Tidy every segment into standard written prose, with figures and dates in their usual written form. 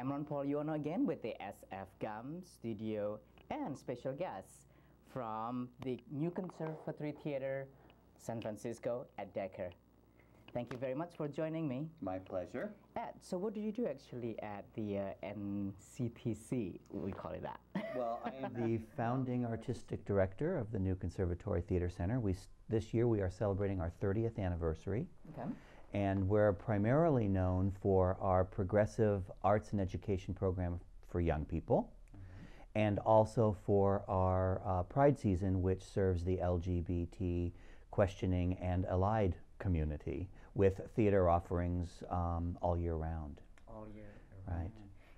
Amron-Paul Yono again with the SF Gum Studio and special guests from the New Conservatory Theater, San Francisco at Decker. Thank you very much for joining me. My pleasure. Ed, so what do you do actually at the NCTC, we call it that? Well, I am the founding artistic director of the New Conservatory Theater Center. This year we are celebrating our 30th anniversary. Okay. And we're primarily known for our progressive arts and education program for young people, and also for our Pride season, which serves the LGBT questioning and allied community with theater offerings all year round. All year round. Right.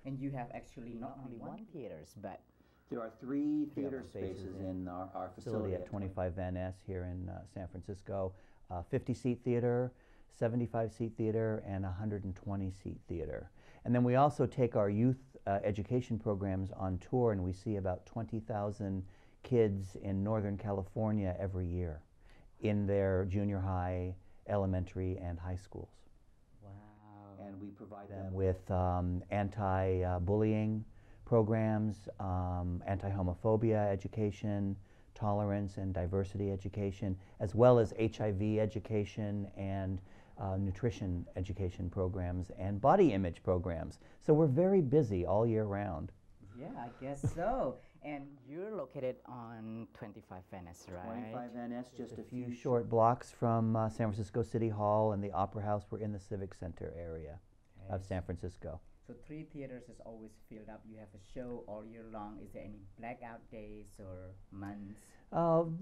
And you have actually not only one theaters, but there are three theater spaces in our facility at 25 Van Ness here in San Francisco. 50-seat theater, 75-seat theater, and 120-seat theater. And then we also take our youth education programs on tour, and we see about 20,000 kids in Northern California every year in their junior high, elementary, and high schools. Wow. And we provide them with anti-bullying programs, anti-homophobia education, tolerance and diversity education, as well as HIV education and nutrition education programs and body image programs. So we're very busy all year round. Yeah, I guess so. And you're located on 25 Van Ness, right? 25 Van Ness, just a few short blocks from San Francisco City Hall and the Opera House. We're in the Civic Center area of San Francisco. So 3 theaters is always filled up. You have a show all year long. Is there any blackout days or months?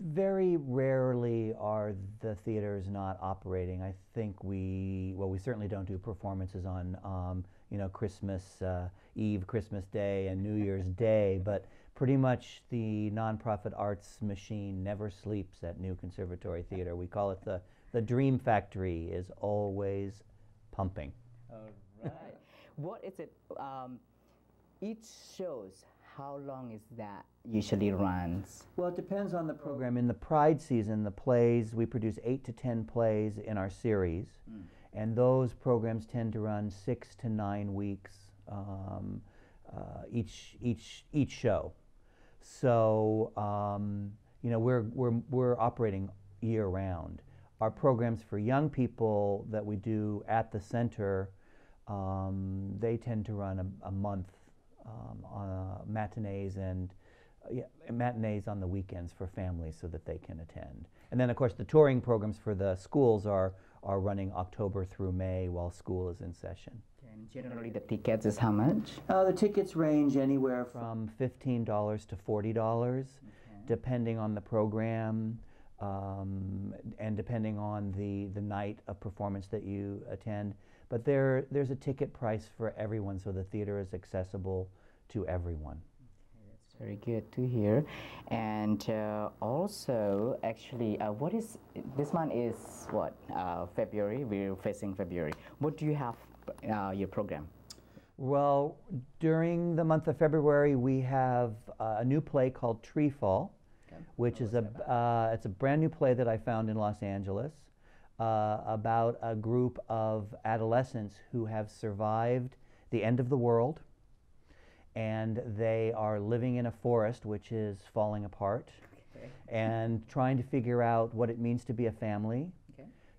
Very rarely are the theaters not operating. I think we certainly don't do performances on Christmas Eve, Christmas Day, and New Year's Day, but pretty much the nonprofit arts machine never sleeps at New Conservatory Theater. We call it the Dream Factory, is always pumping. All right. What is it? Each shows, how long is that usually runs? Well, it depends on the program. In the Pride season, the plays, we produce 8 to 10 plays in our series, and those programs tend to run 6 to 9 weeks each show. So we're operating year round. Our programs for young people that we do at the center, they tend to run a month on matinees and matinees on the weekends for families so that they can attend. And then of course the touring programs for the schools are running October through May while school is in session. And generally the tickets is how much? The tickets range anywhere from $15 to $40, depending on the program and depending on the night of performance that you attend. But there's a ticket price for everyone, so the theater is accessible to everyone. Okay, that's very good to hear. And also, actually, what is, this month is what, February, we're facing February. What do you have your program? Well, during the month of February, we have a new play called Tree Fall, which is it's a brand new play that I found in Los Angeles. About a group of adolescents who have survived the end of the world, and they are living in a forest which is falling apart, and trying to figure out what it means to be a family,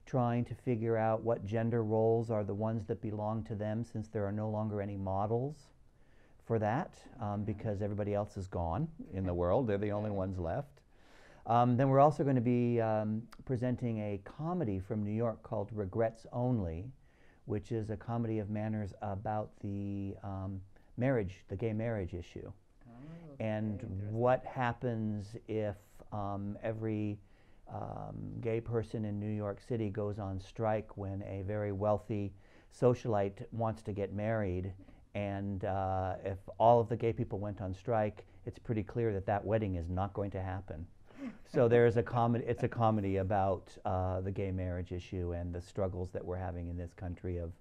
trying to figure out what gender roles are the ones that belong to them, since there are no longer any models for that, because everybody else is gone in the world. They're the only ones left. Then we're also going to be presenting a comedy from New York called Regrets Only, which is a comedy of manners about the gay marriage issue. Oh, okay. And what happens if every gay person in New York City goes on strike when a very wealthy socialite wants to get married, and if all of the gay people went on strike, it's pretty clear that that wedding is not going to happen. So there's a comedy. It's a comedy about the gay marriage issue and the struggles that we're having in this country of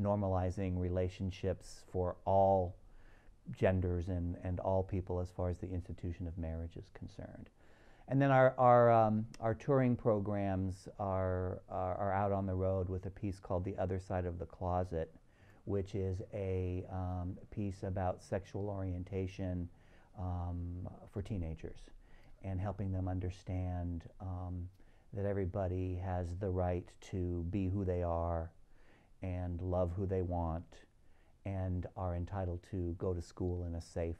normalizing relationships for all genders and all people as far as the institution of marriage is concerned. And then our touring programs are out on the road with a piece called The Other Side of the Closet, which is a piece about sexual orientation for teenagers, and helping them understand that everybody has the right to be who they are and love who they want and are entitled to go to school in a safe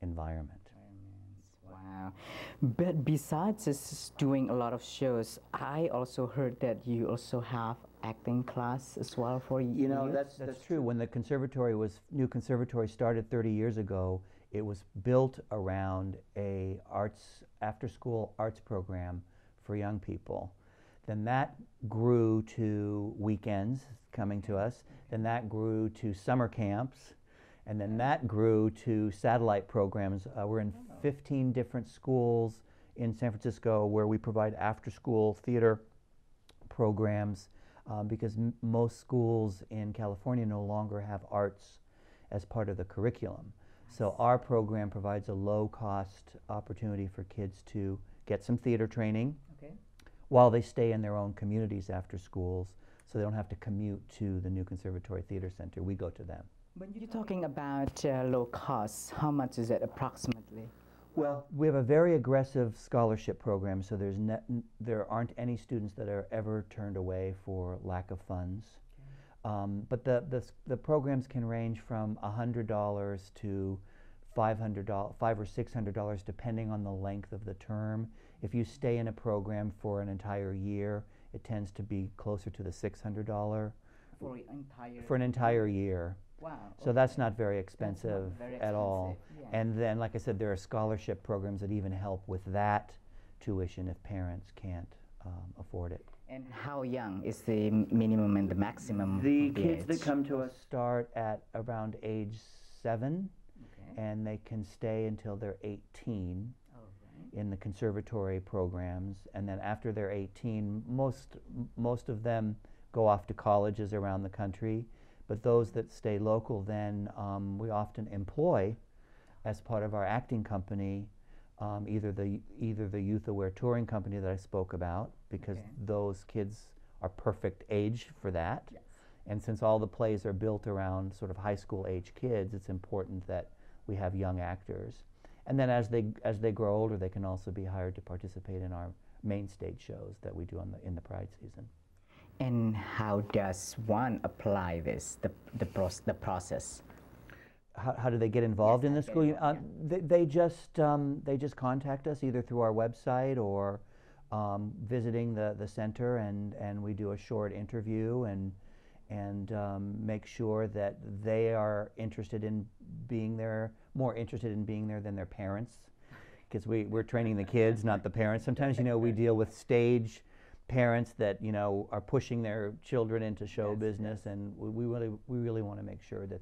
environment. Wow. But besides just doing a lot of shows, I also heard that you also have acting class as well for you know, that's true. When the new conservatory started 30 years ago, it was built around a after-school arts program for young people. Then that grew to weekends coming to us. Then that grew to summer camps. And then that grew to satellite programs. We're in 15 different schools in San Francisco where we provide after-school theater programs because most schools in California no longer have arts as part of the curriculum. So our program provides a low-cost opportunity for kids to get some theater training while they stay in their own communities after schools, so they don't have to commute to the new Conservatory Theater Center. We go to them. When you're talking about low costs, how much is it approximately? Well, we have a very aggressive scholarship program, so there aren't any students that are ever turned away for lack of funds. But the programs can range from $100 to $500 or $600 depending on the length of the term. If you stay in a program for an entire year, it tends to be closer to the $600 for an entire year. Wow. So that's not very expensive, very at all. Yeah. And then, like I said, there are scholarship programs that even help with that tuition if parents can't afford it. And how young is the minimum and the maximum? The kids that come to us start at around age 7, and they can stay until they're 18 in the conservatory programs. And then after they're 18, most of them go off to colleges around the country. But those that stay local, then we often employ, as part of our acting company, either the Youth Aware Touring Company that I spoke about, because those kids are perfect age for that. Yes. And since all the plays are built around sort of high school age kids, it's important that we have young actors. And then as they grow older, they can also be hired to participate in our main stage shows that we do in the Pride season. And how does one apply this, the process? How do they get involved in the school? They just contact us either through our website or visiting the center, and we do a short interview and make sure that they are interested in being there, more interested in being there than their parents, because we're training the kids, not the parents. Sometimes, you know, we deal with stage parents that, you know, are pushing their children into show business, and we really want to make sure that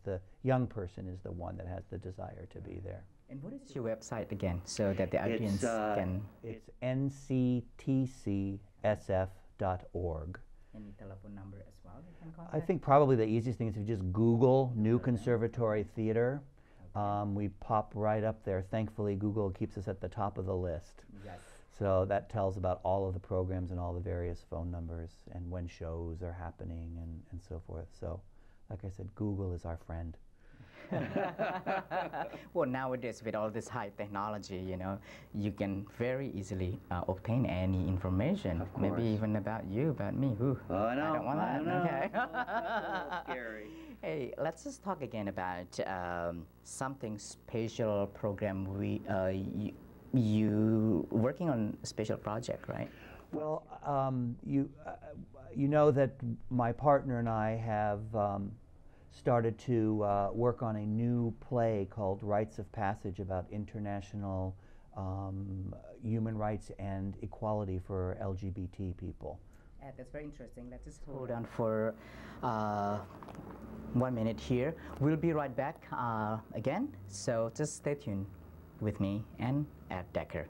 the young person is the one that has the desire to be there. And what is your website again, so that the audience can? It's nctcsf.org. Any telephone number as well you can contact? I think probably the easiest thing is if you just Google New Conservatory Theater. We pop right up there. Thankfully, Google keeps us at the top of the list. Yes. So that tells about all of the programs and all the various phone numbers and when shows are happening and so forth. So, like I said, Google is our friend. Well, nowadays with all this high technology, you know, you can very easily obtain any information. Of course. Maybe even about you, about me. Ooh, oh, I know. I don't want that. Okay. Scary. Hey, let's just talk again about something special program you working on a special project, right? Well, you know that my partner and I have started to work on a new play called Rites of Passage about international human rights and equality for LGBT people. That's very interesting. Let's just hold on for 1 minute here. We'll be right back again, so just stay tuned with me and at Decker.